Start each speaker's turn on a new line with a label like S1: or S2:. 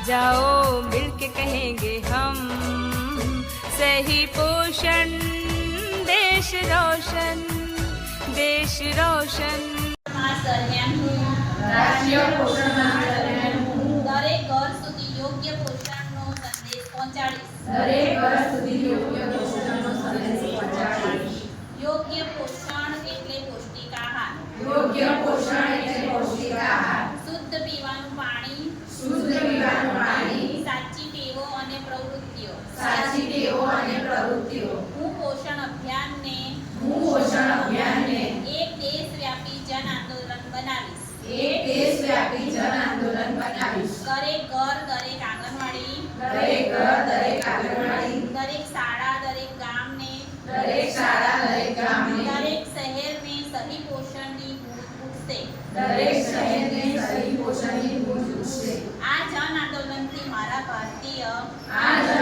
S1: जाओ मिलके कहेंगे हम, सही पोषण देश रोशन, देश रोशन।
S2: રાષ્ટ્રીય પોષણ માહ દરમિયાન હું
S3: દરેક ઘર સુધી યોગ્ય પોષણનો સંદેશ પહોંચાડીશ.
S2: દરેક ઘર સુધી યોગ્ય પોષણનો સંદેશ પહોંચાડીશ.
S3: યોગ્ય પોષણ એટલે પૌષ્ટિક આહાર.
S2: યોગ્ય પોષણ એટલે પૌષ્ટિક આહાર.
S3: શુદ્ધ પીવાનું પાણી.
S2: શુદ્ધ પીવાનું પાણી.
S3: સાચી ટેવો અને પ્રવૃત્તિઓ.
S2: સાચી ટેવો અને પ્રવૃત્તિઓ.
S3: હું પોષણ અભિયાનને એક દેશવ્યાપી જન આંદોલન બનાવીશ.
S2: એક દેશવ્યાપી જન આંદોલન બનાવીશ.
S3: દરેક ઘર, દરેક આંગણવાડી,
S2: દરેક ઘર, દરેક આંગણવાડી,
S3: દરેક શાળા, દરેક ગામને,
S2: દરેક શાળા, દરેક ગામને,
S3: દરેક શહેરને સહી પોષણની બૂંદ ઉઠશે.
S2: દરેક શહેરને સહી પોષણની બૂંદ ઉઠશે.
S3: આ જન આંદોલનથી મારા ભારતીય
S2: આ જન